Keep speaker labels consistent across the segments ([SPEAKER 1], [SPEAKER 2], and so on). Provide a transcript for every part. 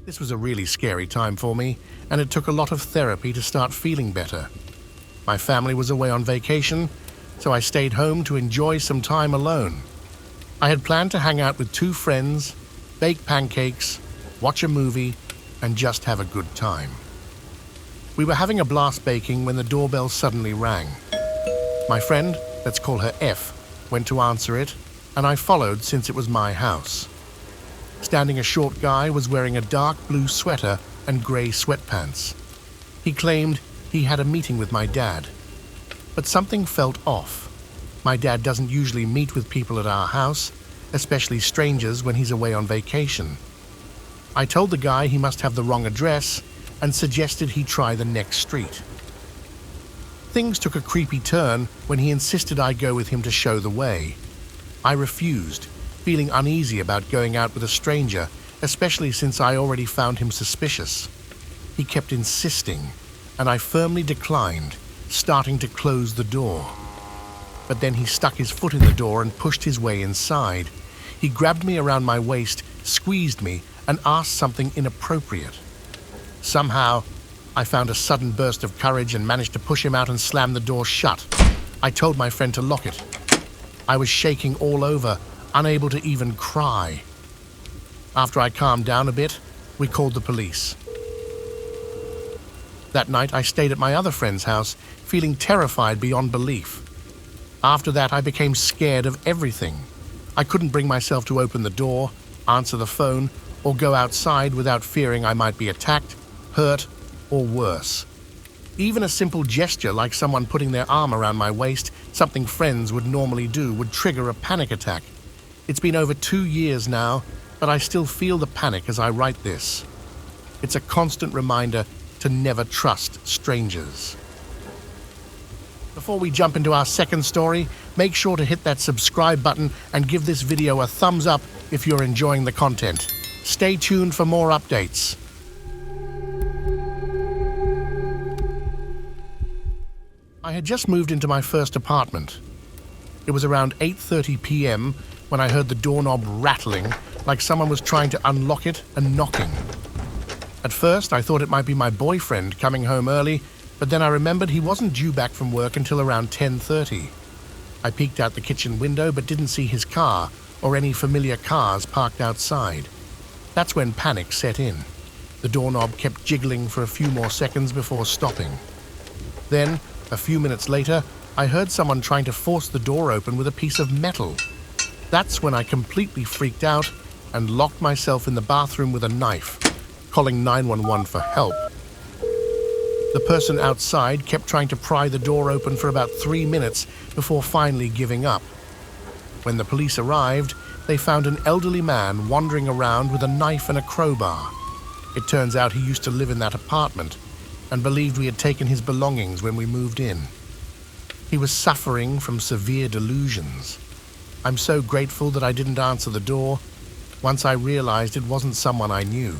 [SPEAKER 1] This was a really scary time for me, and it took a lot of therapy to start feeling better. My family was away on vacation, so I stayed home to enjoy some time alone. I had planned to hang out with 2 friends, bake pancakes, watch a movie, and just have a good time. We were having a blast baking when the doorbell suddenly rang. My friend, let's call her F, went to answer it, and I followed since it was my house. Standing a short guy was wearing a dark blue sweater and grey sweatpants. He claimed he had a meeting with my dad. But something felt off. My dad doesn't usually meet with people at our house, especially strangers when he's away on vacation. I told the guy he must have the wrong address and suggested he try the next street. Things took a creepy turn when he insisted I go with him to show the way. I refused, feeling uneasy about going out with a stranger, especially since I already found him suspicious. He kept insisting, and I firmly declined, starting to close the door. But then he stuck his foot in the door and pushed his way inside. He grabbed me around my waist, squeezed me, and asked something inappropriate. Somehow, I found a sudden burst of courage and managed to push him out and slam the door shut. I told my friend to lock it. I was shaking all over, unable to even cry. After I calmed down a bit, we called the police. That night, I stayed at my other friend's house, feeling terrified beyond belief. After that, I became scared of everything. I couldn't bring myself to open the door, answer the phone, or go outside without fearing I might be attacked, hurt, or worse. Even a simple gesture like someone putting their arm around my waist, something friends would normally do, would trigger a panic attack. It's been over 2 years now, but I still feel the panic as I write this. It's a constant reminder to never trust strangers. Before we jump into our second story, make sure to hit that subscribe button and give this video a thumbs up if you're enjoying the content. Stay tuned for more updates. I had just moved into my first apartment. It was around 8:30 p.m. when I heard the doorknob rattling like someone was trying to unlock it and knocking. At first, I thought it might be my boyfriend coming home early, but then I remembered he wasn't due back from work until around 10:30. I peeked out the kitchen window but didn't see his car or any familiar cars parked outside. That's when panic set in. The doorknob kept jiggling for a few more seconds before stopping. Then, a few minutes later, I heard someone trying to force the door open with a piece of metal. That's when I completely freaked out and locked myself in the bathroom with a knife, calling 911 for help. The person outside kept trying to pry the door open for about 3 minutes before finally giving up. When the police arrived, they found an elderly man wandering around with a knife and a crowbar. It turns out he used to live in that apartment and believed we had taken his belongings when we moved in. He was suffering from severe delusions. I'm so grateful that I didn't answer the door once I realized it wasn't someone I knew.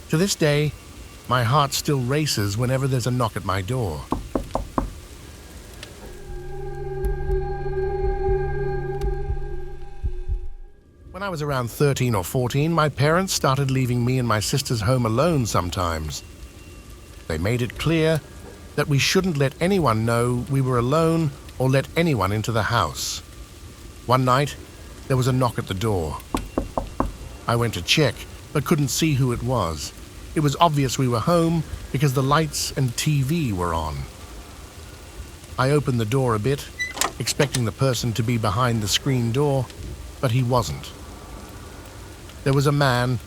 [SPEAKER 1] To this day, my heart still races whenever there's a knock at my door. When I was around 13 or 14, my parents started leaving me and my sisters home alone sometimes. They made it clear that we shouldn't let anyone know we were alone or let anyone into the house. One night, there was a knock at the door. I went to check, but couldn't see who it was. It was obvious we were home because the lights and TV were on. I opened the door a bit, expecting the person to be behind the screen door, but he wasn't. There was a man,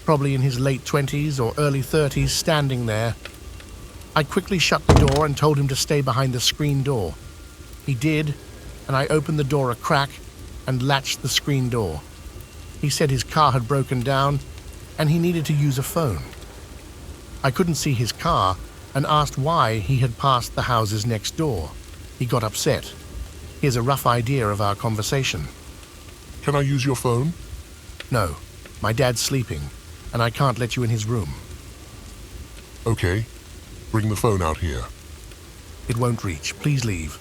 [SPEAKER 1] probably in his late 20s or early 30s, standing there. I quickly shut the door and told him to stay behind the screen door. He did, and I opened the door a crack and latched the screen door. He said his car had broken down and he needed to use a phone. I couldn't see his car and asked why he had passed the houses next door. He got upset. Here's a rough idea of our conversation.
[SPEAKER 2] Can I use your phone?
[SPEAKER 1] No, my dad's sleeping, and I can't let you in his room.
[SPEAKER 2] Okay, bring the phone out here.
[SPEAKER 1] It won't reach. Please leave.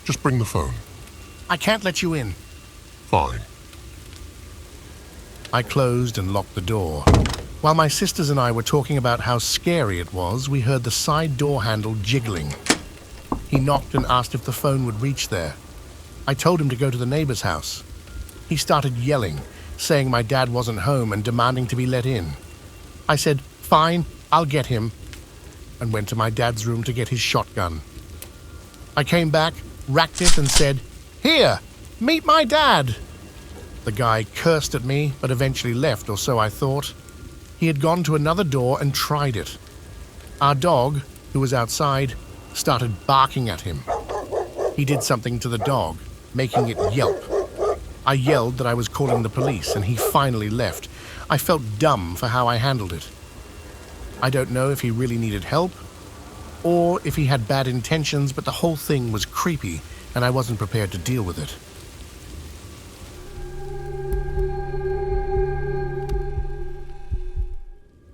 [SPEAKER 2] Just bring the phone.
[SPEAKER 1] I can't let you in.
[SPEAKER 2] Fine.
[SPEAKER 1] I closed and locked the door. While my sisters and I were talking about how scary it was, we heard the side door handle jiggling. He knocked and asked if the phone would reach there. I told him to go to the neighbor's house. He started yelling, saying my dad wasn't home and demanding to be let in. I said, "Fine, I'll get him," and went to my dad's room to get his shotgun. I came back, racked it, and said, "Here, meet my dad." The guy cursed at me, but eventually left, or so I thought. He had gone to another door and tried it. Our dog, who was outside, started barking at him. He did something to the dog, making it yelp. I yelled that I was calling the police, and he finally left. I felt dumb for how I handled it. I don't know if he really needed help, or if he had bad intentions, but the whole thing was creepy, and I wasn't prepared to deal with it.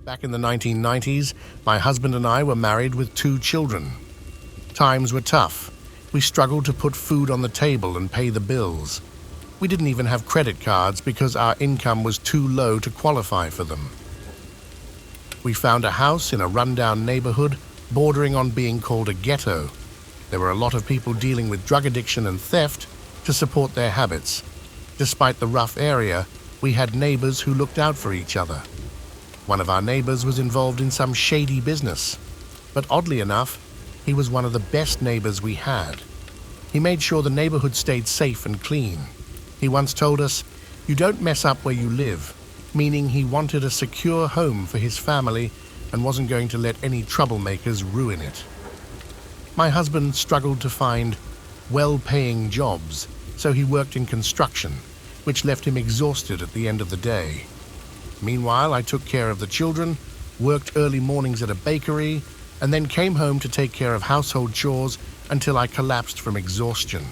[SPEAKER 1] Back in the 1990s, my husband and I were married with 2 children. Times were tough. We struggled to put food on the table and pay the bills. We didn't even have credit cards because our income was too low to qualify for them. We found a house in a rundown neighborhood bordering on being called a ghetto. There were a lot of people dealing with drug addiction and theft to support their habits. Despite the rough area, we had neighbors who looked out for each other. One of our neighbors was involved in some shady business, but oddly enough, he was one of the best neighbors we had. He made sure the neighborhood stayed safe and clean. He once told us, "You don't mess up where you live," meaning he wanted a secure home for his family and wasn't going to let any troublemakers ruin it. My husband struggled to find well-paying jobs, so he worked in construction, which left him exhausted at the end of the day. Meanwhile, I took care of the children, worked early mornings at a bakery, and then came home to take care of household chores until I collapsed from exhaustion.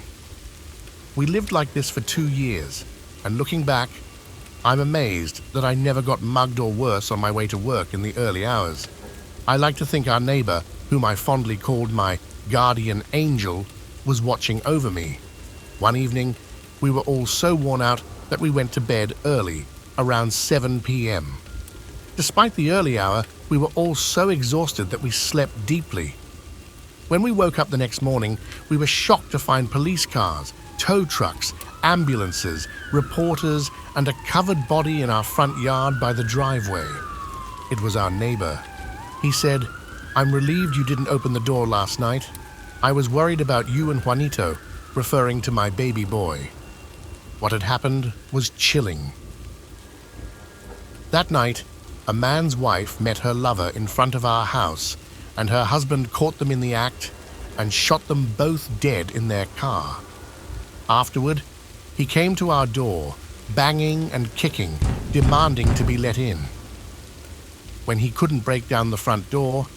[SPEAKER 1] We lived like this for 2 years, and looking back, I'm amazed that I never got mugged or worse on my way to work in the early hours. I like to think our neighbor, whom I fondly called my guardian angel, was watching over me. One evening, we were all so worn out that we went to bed early, around 7 p.m. Despite the early hour, we were all so exhausted that we slept deeply. When we woke up the next morning, we were shocked to find police cars, tow trucks, ambulances, reporters, and a covered body in our front yard by the driveway. It was our neighbor. He said, "I'm relieved you didn't open the door last night. I was worried about you and Juanito," referring to my baby boy. What had happened was chilling. That night, a man's wife met her lover in front of our house, and her husband caught them in the act and shot them both dead in their car. Afterward, he came to our door, banging and kicking, demanding to be let in. When he couldn't break down the front door,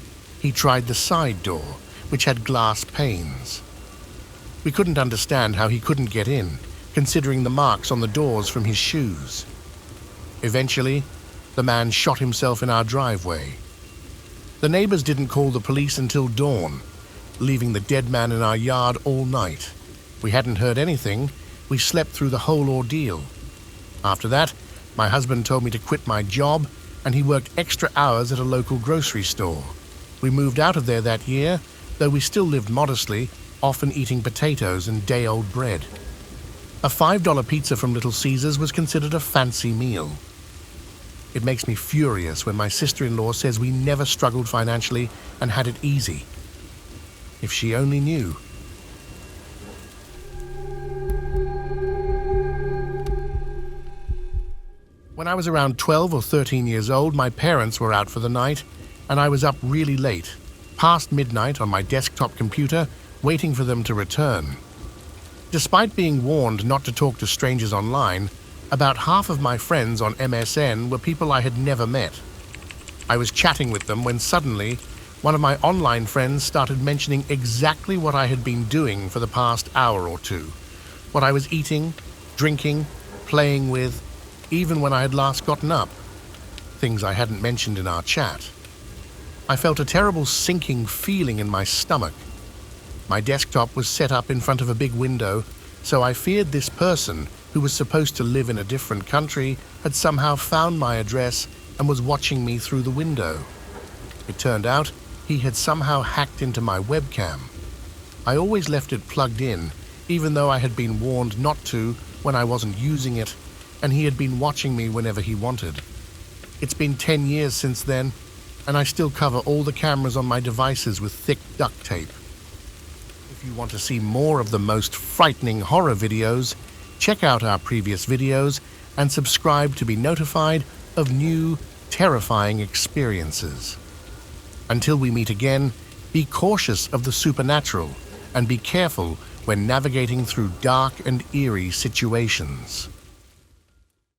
[SPEAKER 1] he tried the side door, which had glass panes. We couldn't understand how he couldn't get in, considering the marks on the doors from his shoes. Eventually, the man shot himself in our driveway. The neighbors didn't call the police until dawn, leaving the dead man in our yard all night. We hadn't heard anything. We slept through the whole ordeal. After that, my husband told me to quit my job, and he worked extra hours at a local grocery store. We moved out of there that year, though we still lived modestly, often eating potatoes and day-old bread. A $5 pizza from Little Caesars was considered a fancy meal. It makes me furious when my sister-in-law says we never struggled financially and had it easy. If she only knew. When I was around 12 or 13 years old, my parents were out for the night, and I was up really late, past midnight on my desktop computer, waiting for them to return. Despite being warned not to talk to strangers online, about half of my friends on MSN were people I had never met. I was chatting with them when suddenly, one of my online friends started mentioning exactly what I had been doing for the past hour or two. What I was eating, drinking, playing with, even when I had last gotten up. Things I hadn't mentioned in our chat. I felt a terrible sinking feeling in my stomach. My desktop was set up in front of a big window, so I feared this person, who was supposed to live in a different country, had somehow found my address and was watching me through the window. It turned out he had somehow hacked into my webcam. I always left it plugged in, even though I had been warned not to when I wasn't using it, and he had been watching me whenever he wanted. It's been 10 years since then, and I still cover all the cameras on my devices with thick duct tape. If you want to see more of the most frightening horror videos, check out our previous videos and subscribe to be notified of new, terrifying experiences. Until we meet again, be cautious of the supernatural and be careful when navigating through dark and eerie situations.